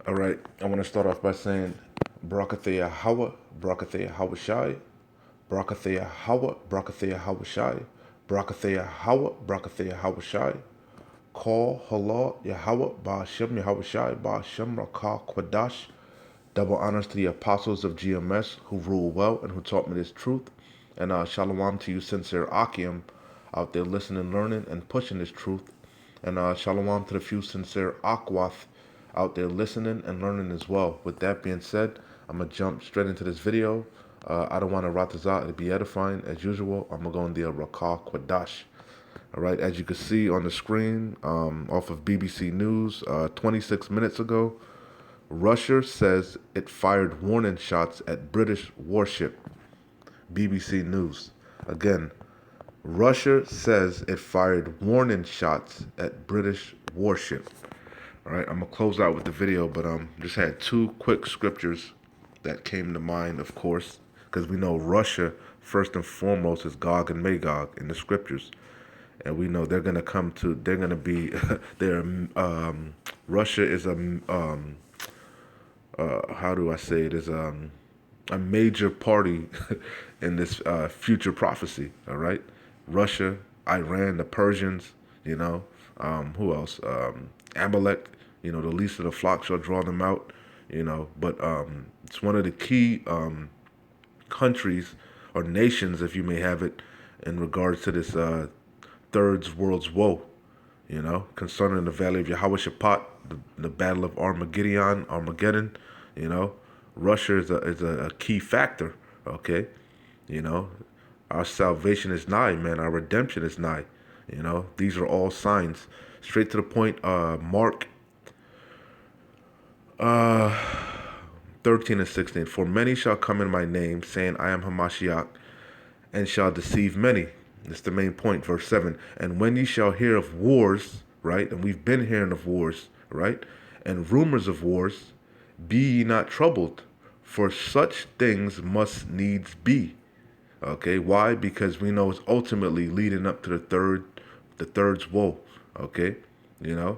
All right, I want to start off by saying Brakathea Hawa, Brakathea Hawa Shai, Brakathea Hawa, Brakathea Hawa Shai, Brakathea Hawa, Brakathea Hawa Shai, Call Hala Yahweh, Ba'ashem Yahweh Shai, Ba'ashem Rakah Kwadash. Double honors to the apostles of GMS who rule well and who taught me this truth. And shalom to you, sincere Akim, out there listening, learning, and pushing this truth. And shalom to the few sincere Akwath out there listening and learning as well. With that being said, I'm going to jump straight into this video. I don't want to ratazah, it'll be edifying as usual. I'm going to go in the Rakah Kwadash. All right, as you can see on the screen, off of BBC News, 26 minutes ago, Russia says it fired warning shots at British warship. BBC News. Again, Russia says it fired warning shots at British warship. All right, I'm gonna close out with the video, but just had two quick scriptures that came to mind, of course, because we know Russia first and foremost is Gog and Magog in the scriptures, and we know they're gonna come to. They're gonna be. they're Russia is a how do I say it, is a major party in this future prophecy. All right, Russia, Iran, the Persians. You know, who else? Amalek. You know, the least of the flock shall draw them out. You know, but it's one of the key countries or nations, if you may have it, in regards to this third world's woe. You know, concerning the valley of Yehoshaphat, the battle of Armageddon. You know, Russia is a key factor. Okay, you know, our salvation is nigh, man. Our redemption is nigh. You know, these are all signs. Straight to the point. Mark 13 and 16. For many shall come in my name, saying, I am Hamashiach, and shall deceive many. That's the main point, verse 7. And when ye shall hear of wars, right, and we've been hearing of wars, right, and rumors of wars, be ye not troubled, for such things must needs be. Okay, why? Because we know it's ultimately leading up to the third's woe. Okay, you know,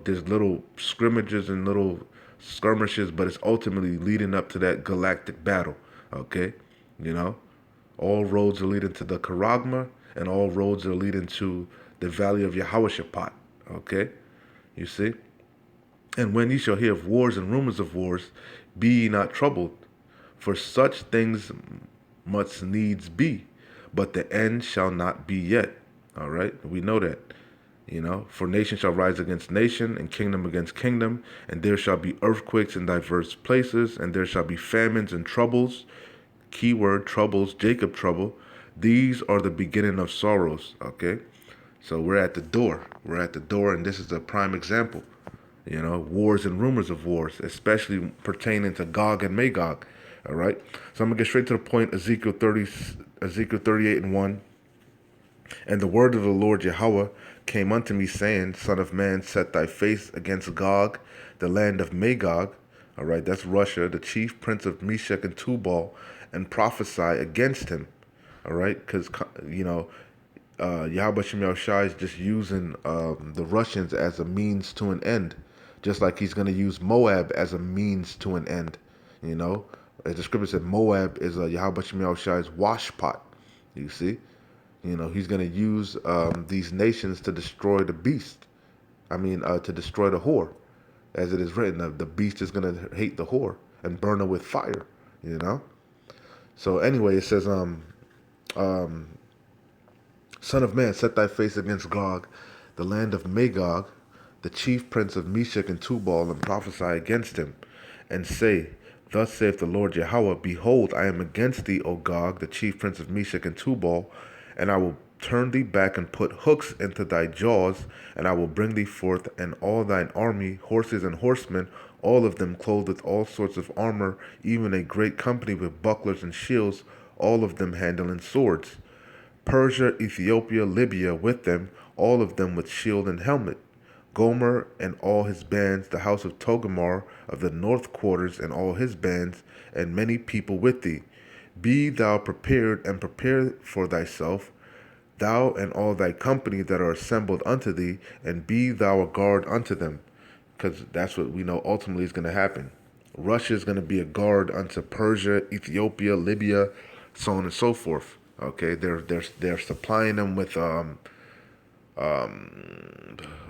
there's little scrimmages and little skirmishes, but it's ultimately leading up to that galactic battle. Okay, you know, all roads are leading to the Karagma, and all roads are leading to the valley of Yehoshaphat. Okay, you see? And when ye shall hear of wars and rumors of wars, be ye not troubled, for such things must needs be, but the end shall not be yet. All right, we know that. You know, for nation shall rise against nation, and kingdom against kingdom, and there shall be earthquakes in diverse places, and there shall be famines and troubles. Keyword troubles, Jacob trouble. These are the beginning of sorrows. Okay, so we're at the door. We're at the door, and this is a prime example. You know, wars and rumors of wars, especially pertaining to Gog and Magog. All right, so I'm gonna get straight to the point. Ezekiel 38 and 1. And the word of the Lord Yahweh came unto me, saying, Son of man, set thy face against Gog, the land of Magog. All right, that's Russia, the chief prince of Meshech and Tubal, and prophesy against him. All right, because, you know, Yahweh Shem Shai is just using the Russians as a means to an end, just like he's going to use Moab as a means to an end. You know, as the scripture said, Moab is Yahweh Shem Shai's washpot. You see? You know, he's going to use these nations to destroy the beast. I mean, to destroy the whore. As it is written, the beast is going to hate the whore and burn her with fire, you know? So anyway, it says, Son of man, set thy face against Gog, the land of Magog, the chief prince of Meshech and Tubal, and prophesy against him, and say, Thus saith the Lord Yahweh, Behold, I am against thee, O Gog, the chief prince of Meshech and Tubal, and I will turn thee back and put hooks into thy jaws, and I will bring thee forth, and all thine army, horses and horsemen, all of them clothed with all sorts of armor, even a great company with bucklers and shields, all of them handling swords. Persia, Ethiopia, Libya with them, all of them with shield and helmet. Gomer and all his bands, the house of Togarmah of the north quarters and all his bands, and many people with thee. Be thou prepared, and prepare for thyself, thou and all thy company that are assembled unto thee, and be thou a guard unto them. because that's what we know ultimately is going to happen. Russia is going to be a guard unto Persia, Ethiopia, Libya, so on and so forth. Okay, they're supplying them with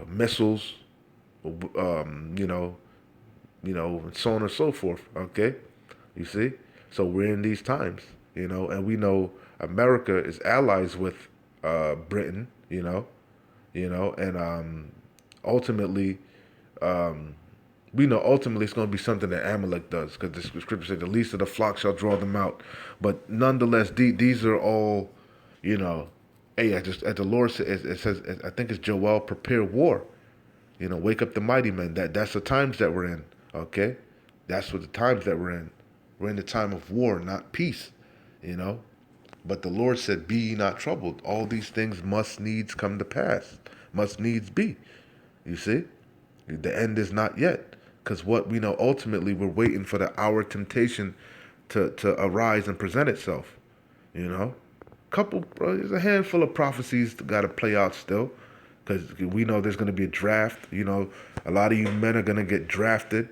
missiles, you know, so on and so forth. Okay, you see, so we're in these times, and we know America is allies with Britain, and ultimately, we know ultimately it's going to be something that Amalek does, because the scripture said, "The least of the flock shall draw them out." But nonetheless, these are all, you know, hey, as the Lord says, it says, I think it's Joel, prepare war. Wake up the mighty men. That's the times that we're in. Okay, that's what the times that we're in. We're in the time of war, not peace. But the Lord said, "Be ye not troubled. All these things must needs come to pass. Must needs be." You see, the end is not yet. Because what we know ultimately, we're waiting for the hour of temptation to arise and present itself. There's a handful of prophecies that got to play out still. Because we know there's going to be a draft. A lot of you men are going to get drafted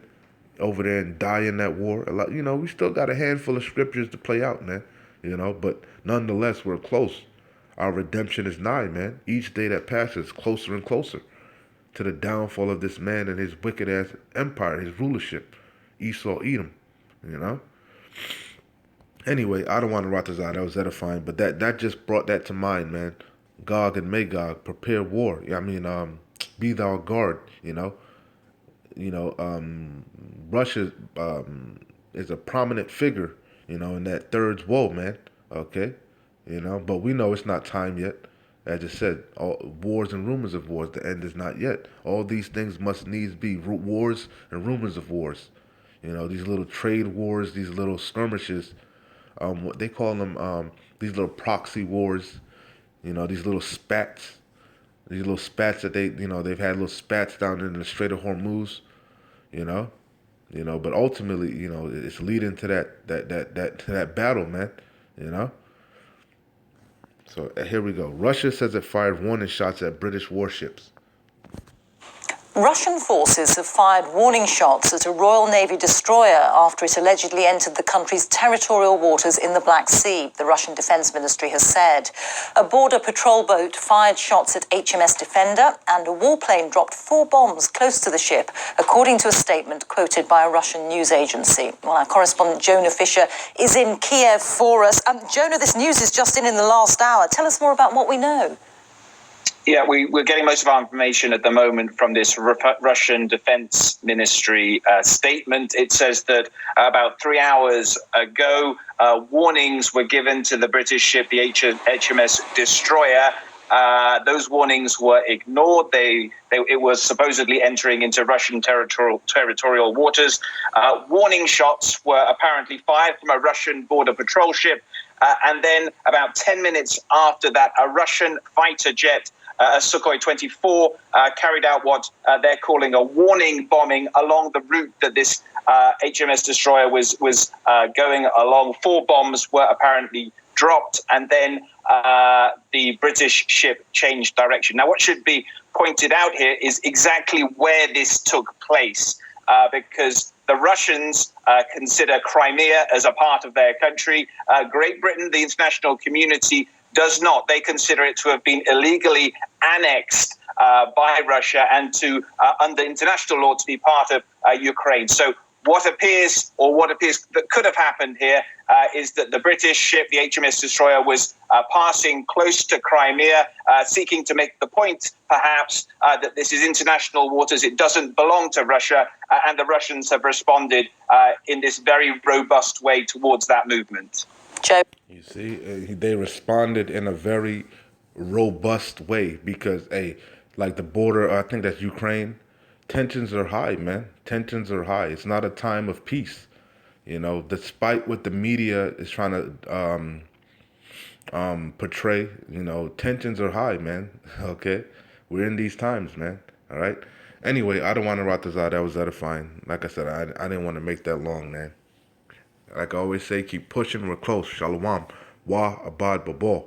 over there and die in that war. We still got a handful of scriptures to play out, man. But nonetheless, we're close. Our redemption is nigh, man. Each day that passes, closer and closer to the downfall of this man and his wicked ass empire, his rulership. Esau, Edom, Anyway, I don't want to rot this out. That was edifying, but that just brought that to mind, man. Gog and Magog, prepare war. Be thou guard. Russia is a prominent figure, in that third woe, man. Okay, but we know it's not time yet. As I said, all wars and rumors of wars. The end is not yet. All these things must needs be wars and rumors of wars. These little trade wars, these little skirmishes. What they call them, these little proxy wars. These little spats. These little spats that they've had little spats down in the Strait of Hormuz. But ultimately, it's leading to that battle, man. So here we go. Russia says it fired warning shots at British warships. Russian forces have fired warning shots at a Royal Navy destroyer after it allegedly entered the country's territorial waters in the Black Sea, the Russian Defense Ministry has said. A border patrol boat fired shots at HMS Defender, and a warplane dropped 4 bombs close to the ship, according to a statement quoted by a Russian news agency. Well, our correspondent Jonah Fisher is in Kiev for us. Jonah, this news is just in the last hour. Tell us more about what we know. Yeah, we're getting most of our information at the moment from this Russian Defense Ministry statement. It says that about 3 hours ago, warnings were given to the British ship, the HMS Destroyer. Those warnings were ignored. It was supposedly entering into Russian territorial waters. Warning shots were apparently fired from a Russian border patrol ship. And then about 10 minutes after that, a Russian fighter jet, a Sukhoi 24, carried out what they're calling a warning bombing along the route that this HMS Destroyer was going along. 4 bombs were apparently dropped, and then the British ship changed direction. Now, what should be pointed out here is exactly where this took place, because the Russians consider Crimea as a part of their country. Great Britain, the international community, does not. They consider it to have been illegally annexed by Russia and to, under international law, to be part of Ukraine. So what appears that could have happened here is that the British ship, the HMS Destroyer, was passing close to Crimea, seeking to make the point, perhaps, that this is international waters. It doesn't belong to Russia, and the Russians have responded in this very robust way towards that movement. Joe. You see, they responded in a very robust way because, like the border, I think that's Ukraine. Tensions are high, man. Tensions are high. It's not a time of peace. Despite what the media is trying to portray, tensions are high, man. Okay? We're in these times, man. All right? Anyway, I don't want to rot this out. That was edifying. Like I said, I didn't want to make that long, man. Like I always say, keep pushing. We're close. Shalom. Wa abad babal.